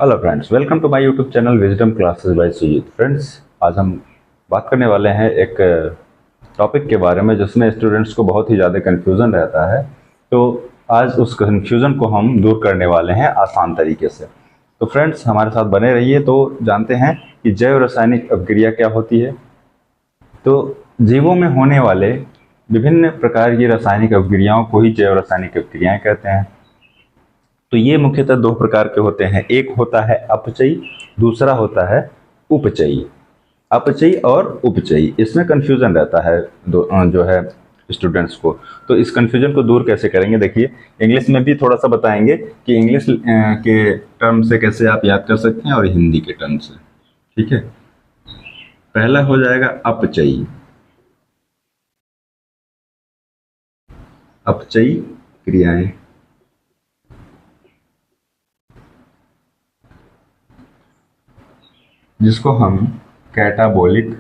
Hello friends, welcome to my YouTube channel wisdom classes by Sujeet. Friends, आज हम बात करने वाले हैं एक टॉपिक के बारे में जिसमें स्टूडेंट्स को बहुत ही ज़्यादा कन्फ्यूज़न रहता है। तो आज उस कन्फ्यूज़न को हम दूर करने वाले हैं आसान तरीके से। तो फ्रेंड्स, हमारे साथ बने रहिए। तो जानते हैं कि जैव रासायनिक अभिक्रिया क्या होती है। तो जीवों में होने वाले विभिन्न प्रकार की रासायनिक अभिक्रियाओं को ही जैव रासायनिक अभिक्रियाएं कहते हैं। तो ये मुख्यतः दो प्रकार के होते हैं। एक होता है अपचयी, दूसरा होता है उपचयी। अपचयी और उपचयी, इसमें कन्फ्यूजन रहता है जो है स्टूडेंट्स को। तो इस कन्फ्यूजन को दूर कैसे करेंगे, देखिए इंग्लिश में भी थोड़ा सा बताएंगे कि इंग्लिश के टर्म से कैसे आप याद कर सकते हैं और हिंदी के टर्म से। ठीक है, पहला हो जाएगा अपचयी। अपचयी क्रियाएं जिसको हम कैटाबोलिक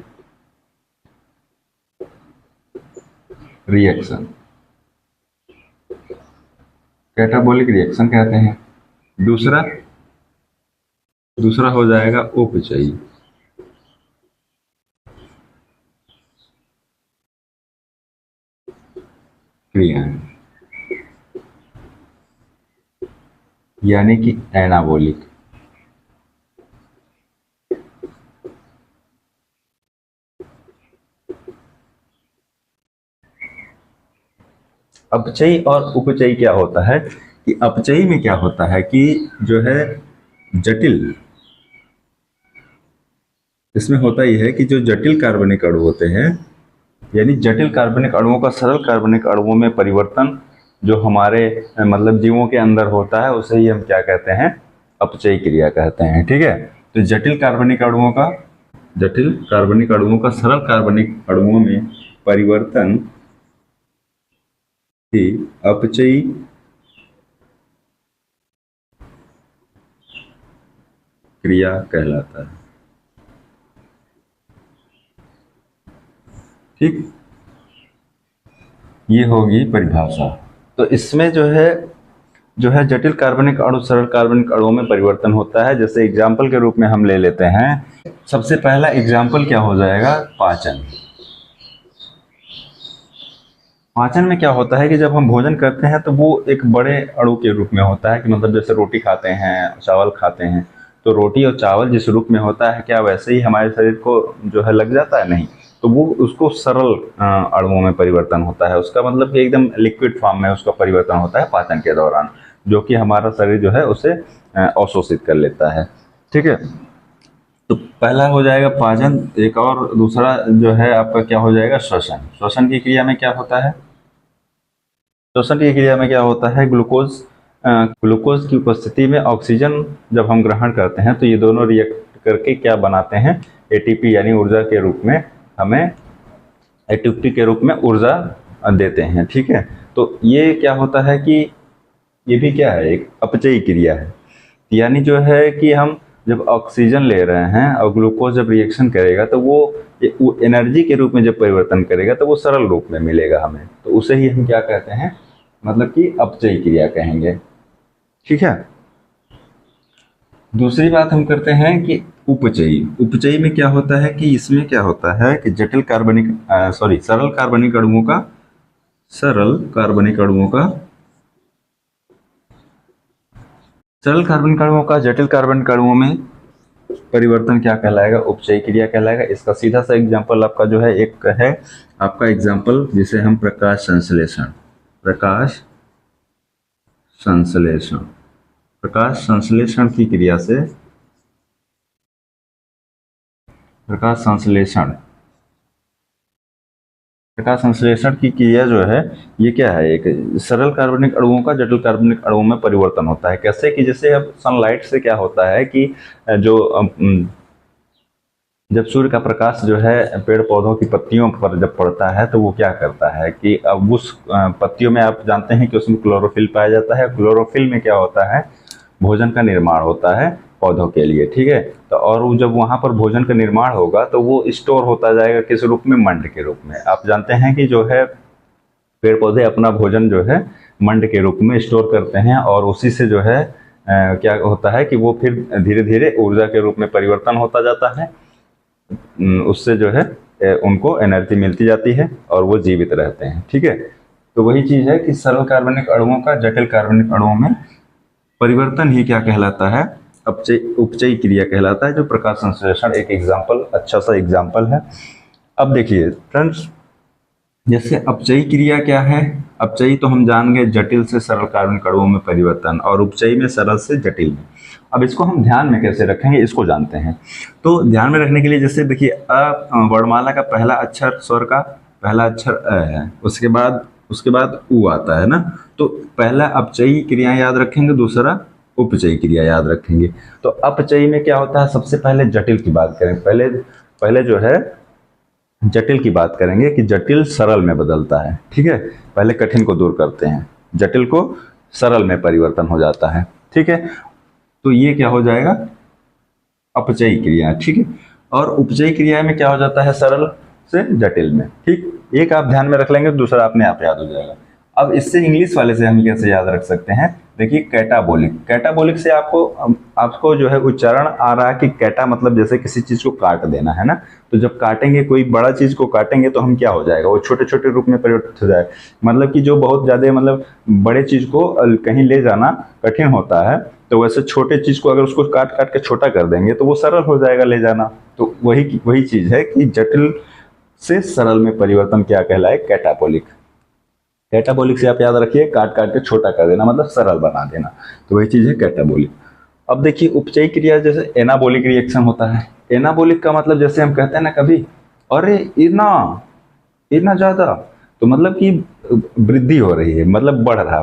रिएक्शन कैटाबोलिक रिएक्शन कहते हैं। दूसरा दूसरा हो जाएगा उपचयी। क्रियाएं यानी कि एनाबोलिक। अपचयी और उपचयी क्या होता है कि अपचयी में क्या होता है कि जो है जटिल, इसमें होता ही है कि जो जटिल कार्बनिक अणु होते हैं, यानी जटिल कार्बनिक अणुओं का सरल कार्बनिक अणुओं में परिवर्तन जो हमारे मतलब जीवों के अंदर होता है, उसे ही हम क्या कहते हैं, अपचयी क्रिया कहते हैं। ठीक है, तो जटिल कार्बनिक अणुओं का सरल कार्बनिक अणुओं में परिवर्तन ही अपचयी क्रिया कहलाता है। ठीक, ये होगी परिभाषा। तो इसमें जो है जटिल कार्बनिक अणु सरल कार्बनिक अणुओं में परिवर्तन होता है। जैसे एग्जाम्पल के रूप में हम ले लेते हैं, सबसे पहला एग्जाम्पल क्या हो जाएगा, पाचन। पाचन में क्या होता है कि जब हम भोजन करते हैं तो वो एक बड़े अणु के रूप में होता है कि मतलब जैसे रोटी खाते हैं, चावल खाते हैं, तो रोटी और चावल जिस रूप में होता है, क्या वैसे ही हमारे शरीर को जो है लग जाता है? नहीं। तो वो उसको सरल अणुओं में परिवर्तन होता है। उसका मतलब कि एकदम लिक्विड फॉर्म में उसका परिवर्तन होता है पाचन के दौरान, जो कि हमारा शरीर जो है उसे अवशोषित कर लेता है। ठीक है, तो पहला हो जाएगा पाचन। एक और दूसरा जो है आपका क्या हो जाएगा, श्वसन। श्वसन की क्रिया में क्या होता है, श्वसन की क्रिया में क्या होता है, ग्लूकोज की उपस्थिति में ऑक्सीजन जब हम ग्रहण करते हैं तो ये दोनों रिएक्ट करके क्या बनाते हैं, एटीपी यानी ऊर्जा के रूप में हमें एटीपी के रूप में ऊर्जा देते हैं। ठीक है, तो ये क्या होता है कि ये भी क्या है, एक अपचयी क्रिया है। यानी जो है कि हम जब ऑक्सीजन ले रहे हैं और ग्लूकोज जब रिएक्शन करेगा तो वो एनर्जी के रूप में जब परिवर्तन करेगा तो वो सरल रूप में मिलेगा हमें, तो उसे ही हम क्या कहते हैं, मतलब कि अपचयी क्रिया कहेंगे। ठीक है, दूसरी बात हम करते हैं कि उपचयी। उपचयी में क्या होता है कि इसमें क्या होता है कि सरल कार्बनिक अणुओं का जटिल कार्बनिक अणुओं में परिवर्तन क्या कहलाएगा, उपचयी क्रिया कहलाएगा। इसका सीधा सा एग्जांपल आपका जो है एक है आपका एग्जांपल जिसे हम प्रकाश संश्लेषण की क्रिया से प्रकाश संश्लेषण की क्रिया जो है ये क्या है, एक सरल कार्बनिक अणुओं का जटिल कार्बनिक अणुओं में परिवर्तन होता है। कैसे कि जैसे अब सनलाइट से क्या होता है कि जो जब सूर्य का प्रकाश जो है पेड़ पौधों की पत्तियों पर जब पड़ता है तो वो क्या करता है कि अब उस पत्तियों में आप जानते हैं कि उसमें क्लोरोफिल पाया जाता है। क्लोरोफिल में क्या होता है, भोजन का निर्माण होता है पौधों के लिए। ठीक है, तो और जब वहाँ पर भोजन का निर्माण होगा तो वो स्टोर होता जाएगा किस रूप में, मंड के रूप में। आप जानते हैं कि जो है पेड़ पौधे अपना भोजन जो है मंड के रूप में स्टोर करते हैं और उसी से जो है क्या होता है कि वो फिर धीरे धीरे ऊर्जा के रूप में परिवर्तन होता जाता है। उससे जो है उनको एनर्जी मिलती जाती है और वो जीवित रहते हैं। ठीक है, तो वही चीज़ है कि सरल कार्बनिक अणुओं का जटिल कार्बनिक अणुओं में परिवर्तन ही क्या कहलाता है, उपचयी क्रिया कहलाता है, जो प्रकाश संश्लेषण एक एग्जाम्पल, अच्छा सा एग्जाम्पल है। अब देखिए फ्रेंड्स, जैसे अपचयी क्रिया क्या है, अपचयी तो हम जान गए जटिल से सरल कार्बनिक अणुओं में परिवर्तन, और उपचयी में सरल से जटिल में। अब इसको हम ध्यान में कैसे रखेंगे इसको जानते हैं। तो ध्यान में रखने के लिए जैसे देखिए वर्णमाला का पहला अक्षर, स्वर का पहला अक्षर अ है, उसके बाद उ आता है ना, तो पहला अपचयी क्रिया याद रखेंगे, दूसरा उपचयी क्रिया याद रखेंगे। तो अपचयी में क्या होता है, सबसे पहले जटिल की बात करें, पहले जो है जटिल की बात करेंगे कि जटिल सरल में बदलता है। ठीक है, पहले कठिन को दूर करते हैं, जटिल को सरल में परिवर्तन हो जाता है। ठीक है, तो ये क्या हो जाएगा, अपचयी क्रिया। ठीक है, और उपचयी क्रिया में क्या हो जाता है, सरल से जटिल में। ठीक, एक आप ध्यान में रख लेंगे, दूसरा अपने आप याद हो जाएगा। अब इससे इंग्लिश वाले से हम कैसे याद रख सकते हैं, देखिए कैटाबोलिक। कैटाबोलिक से आपको जो है उच्चारण आ रहा है कि कैटा मतलब जैसे किसी चीज को काट देना है ना, तो जब काटेंगे, कोई बड़ा चीज को काटेंगे तो हम क्या हो जाएगा, वो छोटे छोटे रूप में परिवर्तित हो जाए। मतलब कि जो बहुत ज्यादा मतलब बड़े चीज को कहीं ले जाना कठिन होता है, तो वैसे छोटे चीज को अगर उसको काट काट के छोटा कर देंगे तो वो सरल हो जाएगा ले जाना। तो वही चीज है कि जटिल से सरल में परिवर्तन क्या कहलाए, कैटाबोलिक। कैटाबोलिक से आप याद रखिए, काट काट के छोटा कर देना मतलब सरल बना देना, तो वही चीज है कैटाबोलिक। अब देखिए उपचयी क्रिया जैसे एनाबोलिक रिएक्शन होता है। एनाबोलिक का मतलब जैसे हम कहते हैं ना कभी, अरे इतना ज्यादा, तो मतलब कि वृद्धि हो रही है, मतलब बढ़ रहा,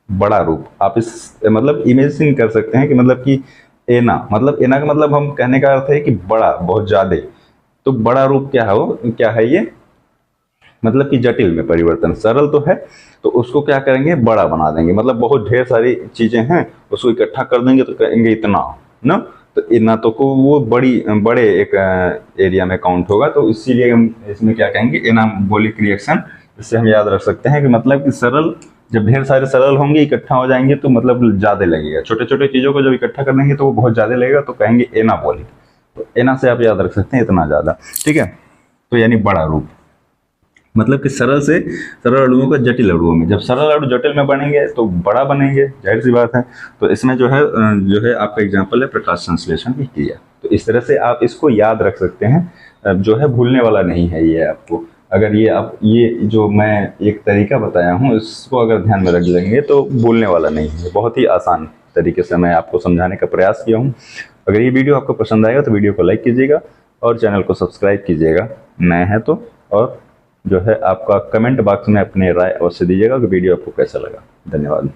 बड़ा रूप। आप इस मतलब इमेजिन कर सकते हैं कि मतलब कि एना का मतलब हम कहने का अर्थ है कि बड़ा, बहुत ज्यादा। तो बड़ा रूप क्या है ये, मतलब कि जटिल में परिवर्तन। सरल तो है तो उसको क्या करेंगे, बड़ा बना देंगे, मतलब बहुत ढेर सारी चीजें हैं उसको इकट्ठा कर देंगे तो कहेंगे इतना ना, तो इतना तो को वो बड़े एक एरिया में काउंट होगा, तो इसीलिए हम इसमें क्या कहेंगे, एनाबोलिक रिएक्शन। इससे हम याद रख सकते हैं कि मतलब कि सरल, जब ढेर सारे सरल होंगे इकट्ठा हो जाएंगे तो मतलब ज्यादा लगेगा, छोटे छोटे चीजों को जब इकट्ठा कर देंगे तो वो बहुत ज्यादा लगेगा, तो कहेंगे एनाबोलिक। तो एना से आप याद रख सकते हैं इतना ज्यादा। ठीक है, तो यानी बड़ा रूप, मतलब कि सरल अणुओं का जटिल अणुओं में, जब सरल अणु जटिल में बनेंगे तो बड़ा बनेंगे, जाहिर सी बात है। तो इसमें जो है आपका एग्जाम्पल है प्रकाश संश्लेषण की क्रिया। तो इस तरह से आप इसको याद रख सकते हैं, जो है भूलने वाला नहीं है ये आपको। अगर ये जो मैं एक तरीका बताया हूँ इसको अगर ध्यान में रख लेंगे तो भूलने वाला नहीं है। बहुत ही आसान तरीके से मैं आपको समझाने का प्रयास किया हूँ। अगर ये वीडियो आपको पसंद आएगा तो वीडियो को लाइक कीजिएगा और चैनल को सब्सक्राइब कीजिएगा नए हैं तो, और जो है आपका कमेंट बॉक्स में अपने राय अवश्य दीजिएगा कि वीडियो आपको कैसा लगा। धन्यवाद।